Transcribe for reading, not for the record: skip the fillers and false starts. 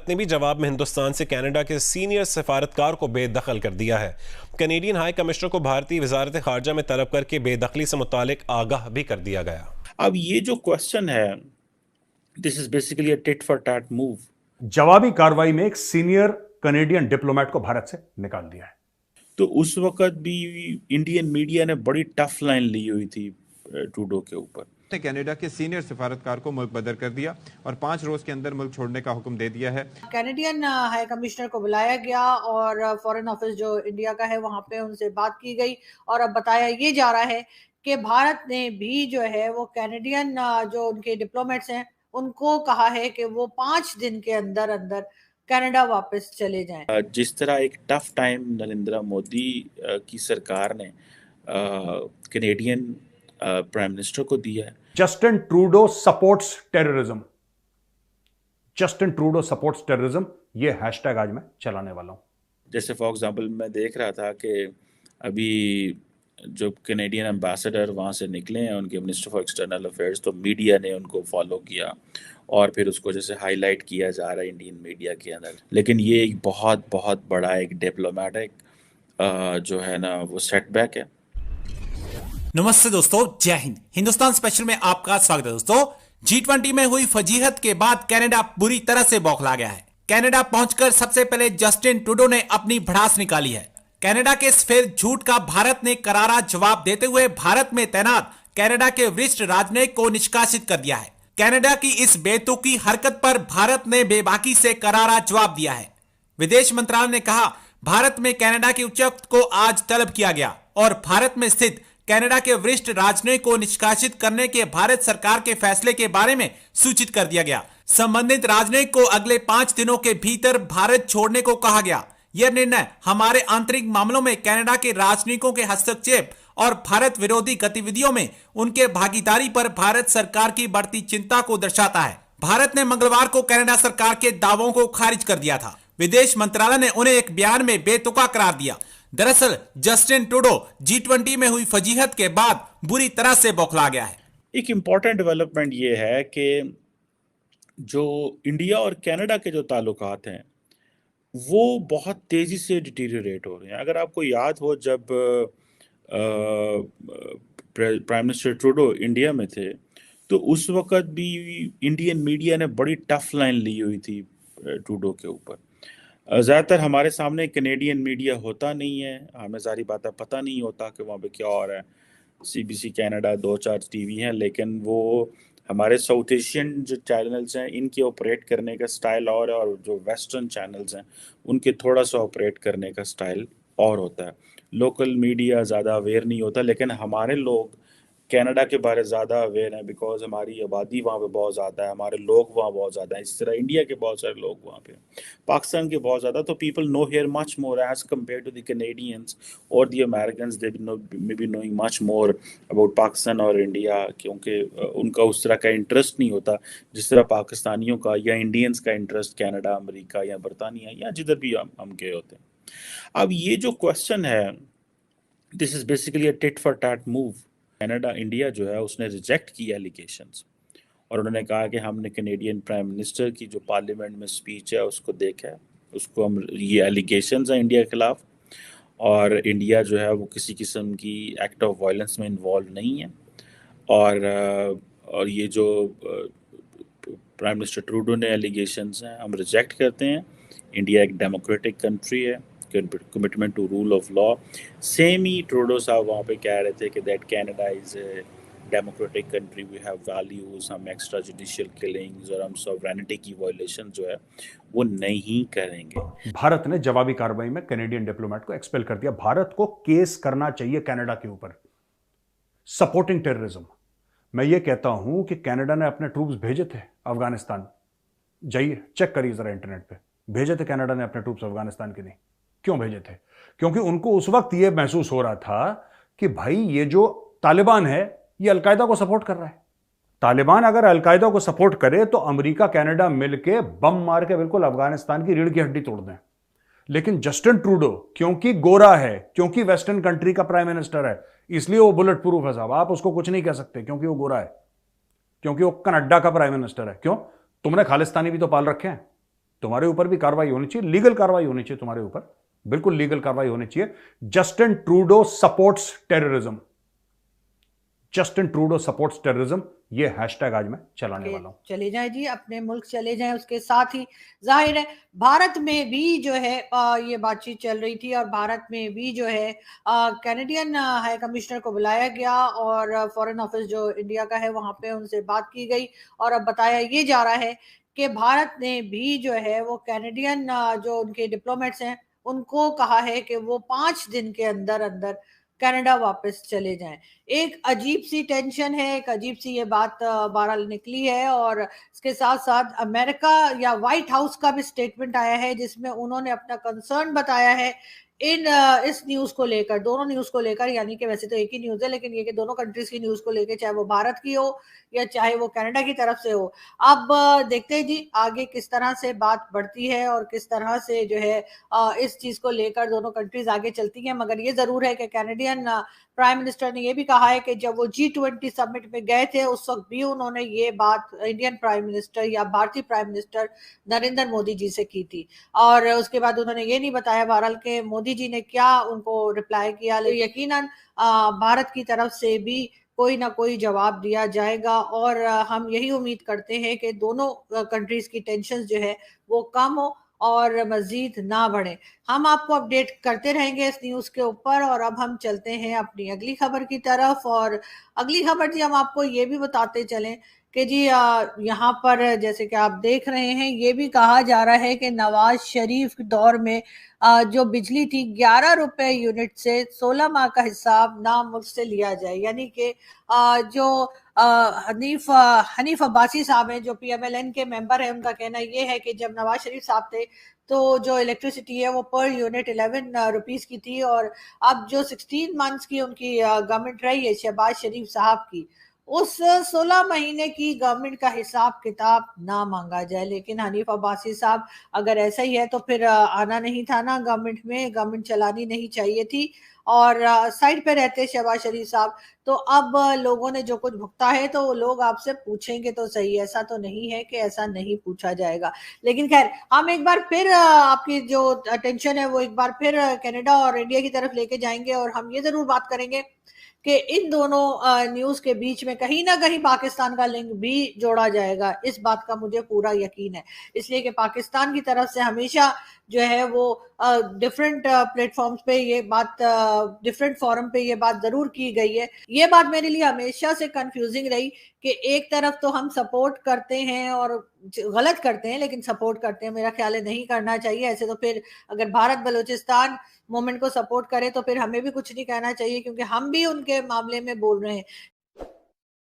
ने भी जवाब में हिंदुस्तान से कनाडा के सीनियर सफारतकार को बेदखल कर दिया है। कैनेडियन हाई कमिश्नर को भारतीय वजारत खारजा में तलब करके बेदखली से मुतालिक आगाह भी कर दिया गया। अब ये जो क्वेश्चन है, this is basically a tit for tat move. जवाबी कार्रवाई में एक सीनियर कनेडियन डिप्लोमेट को भारत से निकाल दिया है। तो उस वक्त भी इंडियन मीडिया ने बड़ी टफ लाइन ली हुई थी ट्रूडो के ऊपर। कनाडा के सीनियर सफारतकार को मुल्क बदर कर दिया और 5 रोज के अंदर मुल्क छोड़ने का हुक्म दे दिया है। कैनेडियन हाई कमिश्नर को बुलाया गया और फॉरेन ऑफिस जो इंडिया का है वहां पे उनसे बात की गई और अब बताया ये जा रहा है कि भारत ने भी जो है वो कैनेडियन जो उनके डिप्लोमेट्स हैं उनको कहा है कि वो 5 दिन के अंदर अंदर कनाडा वापस चले जाएं। जिस तरह एक टफ टाइम नरेंद्र मोदी की सरकार ने कैनेडियन प्राइम मिनिस्टर को दिया है। Justin Trudeau supports terrorism, Justin Trudeau supports terrorism, ये हैशटैग आज मैं चलाने वाला हूं। जैसे फॉर एग्जांपल मैं देख रहा था कि अभी जो कैनेडियन एम्बेसडर वहाँ से निकले हैं, उनके मिनिस्टर फॉर एक्सटर्नल अफेयर्स, तो मीडिया ने उनको फॉलो किया और फिर उसको जैसे हाईलाइट किया जा रहा है इंडियन मीडिया के अंदर। लेकिन ये एक बहुत बहुत बड़ा एक डिप्लोमेटिक जो है ना वो सेटबैक है। नमस्ते दोस्तों, जय हिंद। हिंदुस्तान स्पेशल में आपका स्वागत है दोस्तों। G20 में हुई फजीहत के बाद कनाडा बुरी तरह से बौखला गया है। कनाडा पहुंचकर सबसे पहले जस्टिन ट्रूडो ने अपनी भड़ास निकाली है। कनाडा के इस फिर झूठ का भारत ने करारा जवाब देते हुए भारत में तैनात कनाडा के वरिष्ठ राजनयिक को निष्कासित कर दिया है। कनाडा की इस बेतुकी हरकत पर भारत ने बेबाकी से करारा जवाब दिया है। विदेश मंत्रालय ने कहा, भारत में कनाडा के उच्चायुक्त को आज तलब किया गया और भारत में स्थित कनाडा के वरिष्ठ राजनयिक को निष्कासित करने के भारत सरकार के फैसले के बारे में सूचित कर दिया गया। संबंधित राजनयिक को अगले 5 दिनों के भीतर भारत छोड़ने को कहा गया। यह निर्णय हमारे आंतरिक मामलों में कनाडा के राजनयिकों के हस्तक्षेप और भारत विरोधी गतिविधियों में उनके भागीदारी पर भारत सरकार की बढ़ती चिंता को दर्शाता है। भारत ने मंगलवार को कनाडा सरकार के दावों को खारिज कर दिया था। विदेश मंत्रालय ने उन्हें एक बयान में बेतुका करार दिया। दरअसल जस्टिन ट्रूडो G20 में हुई फजीहत के बाद बुरी तरह से बौखला गया है। एक इम्पॉर्टेंट डेवलपमेंट ये है कि जो इंडिया और कनाडा के जो ताल्लुकात हैं वो बहुत तेज़ी से डिटीरियरेट हो रहे हैं। अगर आपको याद हो, जब प्राइम मिनिस्टर ट्रूडो इंडिया में थे तो उस वक्त भी इंडियन मीडिया ने बड़ी टफ लाइन ली हुई थी ट्रूडो के ऊपर। ज़्यादातर हमारे सामने कैनेडियन मीडिया होता नहीं है, हमें सारी बातें पता नहीं होता कि वहाँ पे क्या हो रहा है। CBC कनाडा 2-4 टीवी हैं, लेकिन वो हमारे साउथ एशियन जो चैनल्स हैं इनके ऑपरेट करने का स्टाइल और है, और जो वेस्टर्न चैनल्स हैं उनके थोड़ा सा ऑपरेट करने का स्टाइल और होता है। लोकल मीडिया ज़्यादा अवेयर नहीं होता, लेकिन हमारे लोग कनाडा के बारे ज़्यादा अवेयर हैं बिकॉज हमारी आबादी वहाँ पे बहुत ज़्यादा है, हमारे लोग वहाँ बहुत ज़्यादा हैं। इस तरह इंडिया के बहुत सारे लोग वहाँ पे, पाकिस्तान के बहुत ज़्यादा, तो people know here much more as compare to the Canadians और the Americans. They may be knowing much more about Pakistan और इंडिया, क्योंकि उनका उस तरह का इंटरेस्ट नहीं होता जिस तरह पाकिस्तानियों का या इंडियंस का इंटरेस्ट कनाडा, अमेरिका या बरतानिया या जिधर भी हम गए होते हैं। अब ये जो क्वेश्चन है, this is basically a tit for tat move. Canada, India जो है उसने रिजेक्ट किया एलिगेशंस और उन्होंने कहा कि हमने कैनेडियन प्राइम मिनिस्टर की जो पार्लियामेंट में स्पीच है उसको देखा है, उसको हम, ये एलिगेशंस हैं इंडिया के खिलाफ और इंडिया जो है वो किसी किस्म की एक्ट ऑफ वायलेंस में इन्वॉल्व नहीं है। और ये जो प्राइम मिनिस्टर ट्रूडो ने एलिगेशंस हैं हम रिजेक्ट करते हैं। इंडिया एक डेमोक्रेटिक कंट्री है, commitment to rule of law. Same ही ट्रूडो साहब वहाँ पे कह रहे थे कि that Canada is a democratic country, we have values, हम एक्स्ट्रा जुडिशियल किलिंग्स और हम सॉवरेनिटी की वायलेशन जो है वो नहीं करेंगे। भारत ने जवाबी कार्रवाई में कैनेडियन डिप्लोमेट को एक्सपेल कर दिया। भारत को केस करना चाहिए कनाडा के ऊपर, सपोर्टिंग टेररिज्म। मैं ये कहता हूं कि कनाडा ने अपने ट्रूप्स भेजे थे अफगानिस्तान, जाइए चेक करिए जरा इंटरनेट पे, भेजे थे कनाडा ने अपने ट्रूप्स अफगानिस्तान के नहीं। क्यों भेजे थे? क्योंकि उनको उस वक्त यह महसूस हो रहा था कि भाई ये जो तालिबान है ये अलकायदा को सपोर्ट कर रहा है। तालिबान अगर अलकायदा को सपोर्ट करे तो अमेरिका कनाडा मिलके बम मार के बिल्कुल अफगानिस्तान की रीढ़ की हड्डी तोड़ दें। लेकिन जस्टिन ट्रूडो क्योंकि गोरा है, क्योंकि वेस्टर्न कंट्री का प्राइम मिनिस्टर है, इसलिए वो बुलेट प्रूफ है साहब। आप उसको कुछ नहीं कह सकते क्योंकि वो गोरा है, क्योंकि वो कनाडा का प्राइम मिनिस्टर है। क्यों? तुमने खालिस्तानी भी तो पाल रखे हैं, तुम्हारे ऊपर भी कार्रवाई होनी चाहिए, लीगल कार्रवाई होनी चाहिए तुम्हारे ऊपर, बिल्कुल लीगल कार्रवाई होनी चाहिए। Justin Trudeau supports terrorism, Justin Trudeau supports terrorism, ये हैशटैग आज मैं चलाने वाला हूं। चले जाएं जी, अपने मुल्क चले जाएं। उसके साथ ही जाहिर है भारत में भी जो है ये बातचीत चल रही थी और भारत में भी जो है कैनेडियन हाई कमिश्नर को बुलाया गया और फॉरेन ऑफिस जो इंडिया का है वहां पे उनसे बात की गई और अब बताया ये जा रहा है कि भारत ने भी जो है वो कैनेडियन जो उनके डिप्लोमेट्स हैं उनको कहा है कि वो 5 दिन के अंदर अंदर कनाडा वापस चले जाएं। एक अजीब सी टेंशन है, एक अजीब सी ये बात बहरहाल निकली है और इसके साथ साथ अमेरिका या व्हाइट हाउस का भी स्टेटमेंट आया है जिसमें उन्होंने अपना कंसर्न बताया है इस न्यूज को लेकर, दोनों न्यूज को लेकर, यानी कि वैसे तो एक ही न्यूज है लेकिन ये कि दोनों कंट्रीज की न्यूज को लेकर, चाहे वो भारत की हो या चाहे वो कनाडा की तरफ से हो। अब देखते हैं जी आगे किस तरह से बात बढ़ती है और किस तरह से जो है इस चीज को लेकर दोनों कंट्रीज आगे चलती हैं। मगर ये जरूर है कि कैनेडियन प्राइम मिनिस्टर ने ये भी कहा है कि जब वो G20 समिट में गए थे उस वक्त भी उन्होंने ये बात इंडियन प्राइम मिनिस्टर या भारतीय प्राइम मिनिस्टर नरेंद्र मोदी जी से की थी और उसके बाद उन्होंने ये नहीं बताया बहरहाल के मोदी जी ने क्या उनको रिप्लाई किया। यकीनन भारत की तरफ से भी कोई ना कोई जवाब दिया जाएगा और हम यही उम्मीद करते हैं कि दोनों कंट्रीज की टेंशन जो है वो कम हो और मजीद ना बढ़े। हम आपको अपडेट करते रहेंगे इस न्यूज के ऊपर और अब हम चलते हैं अपनी अगली खबर की तरफ। और अगली खबर जी हम आपको ये भी बताते चलें कि जी यहाँ पर जैसे कि आप देख रहे हैं ये भी कहा जा रहा है कि नवाज शरीफ के दौर में जो बिजली थी 11 रुपए यूनिट से 16 माह का हिसाब ना मुझसे लिया जाए। यानी कि जो हनीफ अब्बासी साहब हैं जो PMLN के मेंबर हैं, उनका कहना ये है कि जब नवाज शरीफ साहब थे तो जो इलेक्ट्रिसिटी है वो पर यूनिट 11 रुपीस की थी और अब जो 16 मंथ्स की उनकी गवर्नमेंट रही है शहबाज शरीफ साहब की, उस 16 महीने की गवर्नमेंट का हिसाब किताब ना मांगा जाए। लेकिन हनीफ अब्बासी साहब अगर ऐसा ही है तो फिर आना नहीं था ना गवर्नमेंट में, गवर्नमेंट चलानी नहीं चाहिए थी और साइड पे रहते शहबाज शरीफ साहब। तो अब लोगों ने जो कुछ भुगता है तो लोग आपसे पूछेंगे तो सही, ऐसा तो नहीं है कि ऐसा नहीं पूछा जाएगा। लेकिन खैर हम एक बार फिर आपकी जो अटेंशन है वो एक बार फिर कनाडा और इंडिया की तरफ लेके जाएंगे और हम ये जरूर बात करेंगे कि इन दोनों न्यूज के बीच में कहीं ना कहीं पाकिस्तान का लिंक भी जोड़ा जाएगा, इस बात का मुझे पूरा यकीन है। इसलिए कि पाकिस्तान की तरफ से हमेशा जो है वो डिफरेंट प्लेटफॉर्म्स पे ये बात, डिफरेंट फोरम पे ये बात जरूर की गई है। ये बात मेरे लिए हमेशा से कंफ्यूजिंग रही कि एक तरफ तो हम सपोर्ट करते हैं और गलत करते हैं लेकिन सपोर्ट करते हैं, मेरा ख्याल है नहीं करना चाहिए ऐसे। तो फिर अगर भारत बलूचिस्तान मूवमेंट को सपोर्ट करे तो फिर हमें भी कुछ नहीं कहना चाहिए क्योंकि हम भी उनके मामले में बोल रहे हैं।